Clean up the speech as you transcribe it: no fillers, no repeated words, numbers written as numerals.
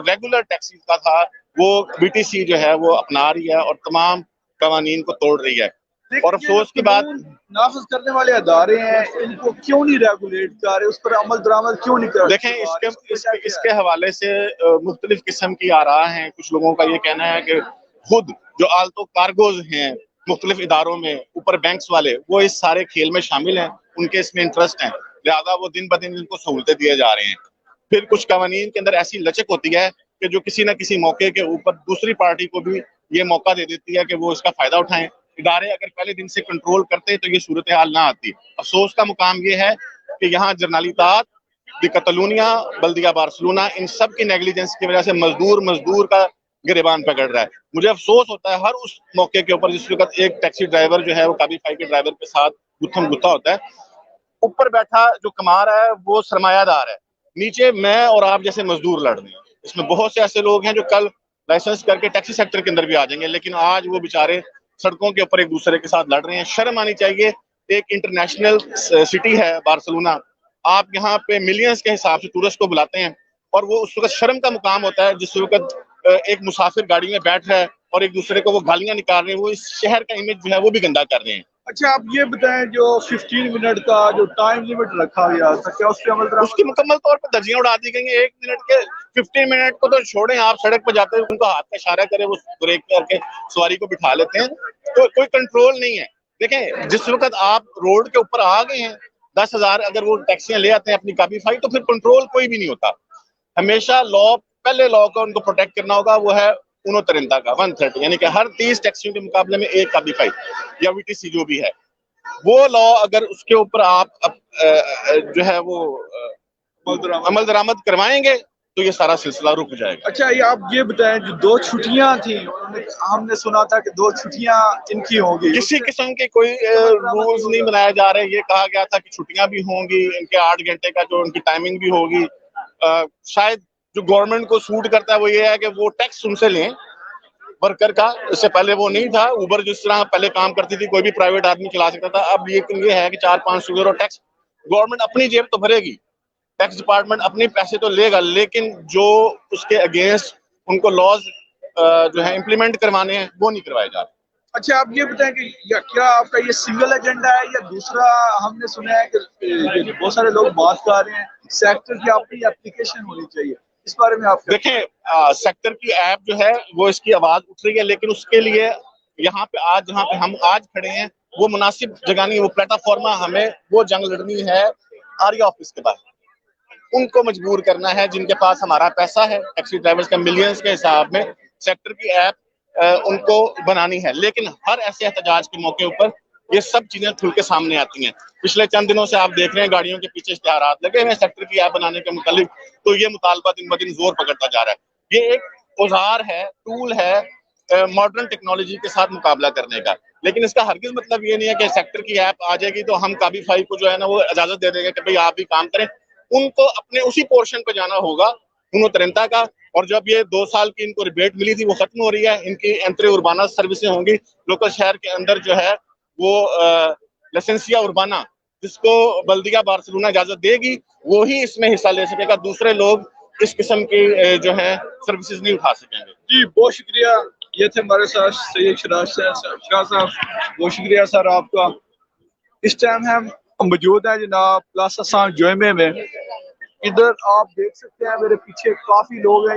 Regular taxi का था वो BTC जो है वो अपना रही है और तमाम कवानीन को तोड़ रही है। और अफसोस की बात, नाफिज करने वाले अदारे हैं, इनको क्यों नहीं रेगुलेट कर रहे, उस पर अमल दरामद क्यों नहीं कर रहे? देखें इसके हवाले से मुख्तलिफ किस्म की आरा हैं। कुछ लोगों का ये कहना है कि खुद जो आल्तो कार्गोज हैं मुख्तलिफ इदारों में, ऊपर बैंक्स वाले, वो इस सारे खेल में शामिल हैं, उनके इसमें इंटरेस्ट हैं, लिहाजा वो दिन ब दिन इनको सहूलतें दिए जा रहे हैं। फिर कुछ कवानीन के अंदर ऐसी लचक होती है कि जो किसी न किसी मौके के ऊपर दूसरी पार्टी को भी ये मौका दे देती है कि वो इसका फायदा उठाएं। इदारे अगर पहले दिन से कंट्रोल करते तो ये सूरत हाल ना आती। अफसोस का मुकाम ये है कि यहाँ जर्नालितात, दी कतलूनिया, बल्दिया बार्सिलोना, इन सब की नेग्लिजेंस की वजह से मजदूर का गिरेबान पकड़ रहा है। मुझे अफसोस होता है हर उस मौके के ऊपर जिस वक्त एक टैक्सी ड्राइवर जो है वो काबीफाई के ड्राइवर के साथ गुत्थम गुत्था होता है। ऊपर बैठा जो कमा रहा है वो सरमायादार है, नीचे मैं और आप जैसे मजदूर लड़ रहे हैं। इसमें बहुत से ऐसे लोग हैं जो कल लाइसेंस करके टैक्सी सेक्टर के अंदर भी आ जाएंगे, लेकिन आज वो बेचारे सड़कों के ऊपर एक दूसरे के साथ लड़ रहे हैं। शर्म आनी चाहिए। एक इंटरनेशनल सिटी है बार्सिलोना, आप यहाँ पे मिलियंस के हिसाब से टूरिस्ट को बुलाते हैं और वो उस वक्त शर्म का मुकाम होता है जिस वक्त एक मुसाफिर गाड़ी में बैठ रहा है और एक दूसरे को वो गालियां निकाल रहे हैं, वो इस शहर का इमेज जो है वो भी गंदा कर रहे हैं। अच्छा, आप ये बताएं, जो 15 मिनट का जो टाइम लिमिट रखा गया था, क्या उस पर अमल दरामद? उसकी मुकम्मल तौर पर धज्जियां उड़ा दी गई हैं। 1 मिनट के 15 मिनट को तो छोड़ें, आप सड़क पर जाते हैं उनको हाथ का इशारा करे, वो ब्रेक करके सवारी को बिठा लेते हैं, तो कोई कंट्रोल नहीं है। देखें, जिस वक्त आप रोड के ऊपर आ गए हैं, 10,000 अगर वो टैक्सियां ले आते हैं अपनी काबीफाई, तो फिर कंट्रोल कोई भी नहीं होता। हमेशा पहले लॉ को उनको प्रोटेक्ट करना होगा, वो है 130 का 130, यानी कि हर 30 टैक्सियों के मुकाबले में एक काबीफाई या VTC जो भी है, वो लॉ अगर उसके ऊपर आप जो है वो अमल दरामद करवाएंगे तो ये सारा सिलसिला रुक जाएगा। अच्छा, ये आप ये बताएं, जो 2 छुट्टियां थी, हमने सुना था कि 2 छुट्टियां इनकी होंगी, किसी किस्म के कोई रूल्स नहीं बनाए जा रहे। ये कहा गया था कि छुट्टियां भी होंगी, इनके 8 घंटे का जो उनकी टाइमिंग भी होगी। शायद जो गवर्नमेंट को सूट करता है वो ये है कि वो टैक्स उनसे लें वर्कर का। इससे पहले वो नहीं था। उबर जिस तरह पहले काम करती थी, कोई भी प्राइवेट आदमी चला सकता था, अब ये है कि 400-500 यूरो टैक्स गवर्नमेंट अपनी जेब तो भरेगी, टैक्स डिपार्टमेंट अपने पैसे तो लेगा, लेकिन जो उसके अगेंस्ट उनको लॉज जो है इम्प्लीमेंट करवाने हैं वो नहीं करवाए जा रहे। अच्छा, आप ये बताएं कि क्या आपका ये सिंगल एजेंडा है या दूसरा? हमने सुना है कि बहुत सारे लोग बात कर रहे हैं सेक्टर की अपनी एप्लीकेशन होनी चाहिए, इस बारे में आप देखें, सेक्टर की ऐप जो है वो इसकी आवाज उठ रही है, लेकिन उसके लिए यहाँ पे आज जहाँ पे हम आज खड़े हैं वो मुनासिब जगह नहीं, वो प्लेटफॉर्म। हमें वो जंग लड़नी है आर्या ऑफिस के बाद। उनको मजबूर करना है जिनके पास हमारा पैसा है, टैक्सी ड्राइवर्स का मिलियंस के हिसाब में सेक्टर की ऐप उनको बनानी है। लेकिन हर ऐसे एहतजाज के मौके ऊपर ये सब चीजें खुल के सामने आती हैं। पिछले चंद दिनों से आप देख रहे हैं गाड़ियों के पीछे इश्तिहारात लगे हुए हैं सेक्टर की ऐप बनाने के मुतालिक, तो ये मुतालबा दिन ब दिन जोर पकड़ता जा रहा है। ये एक औजार है, टूल है मॉडर्न टेक्नोलॉजी के साथ मुकाबला करने का, लेकिन इसका हरगिज मतलब ये नहीं है कि सेक्टर की ऐप आ जाएगी तो हम काबीफाई को जो है ना वो इजाजत दे देंगे कि भाई आप भी काम करें। उनको अपने उसी पोर्शन पे जाना होगा 130 का, और जब ये 2 साल की इनको रिबेट मिली थी वो खत्म हो रही है। इनकी एंट्री उर्बाना सर्विसेज होंगी लोकल शहर के अंदर, जो है वो लाइसेंसिया उर्बाना जिसको बल्दिया बार्सिलोना इजाजत देगी वो ही इसमें हिस्सा ले सकेगा, दूसरे लोग इस किस्म की जो है सर्विसेज नहीं उठा सकेंगे। जी, बहुत शुक्रिया। ये थे हमारे साथ सैयद शाह साहब, बहुत शुक्रिया सर आपका। इस टाइम हम मौजूद है जनाब प्लाजा सान जोइमे में। इधर आप देख सकते हैं मेरे पीछे काफी लोग हैं।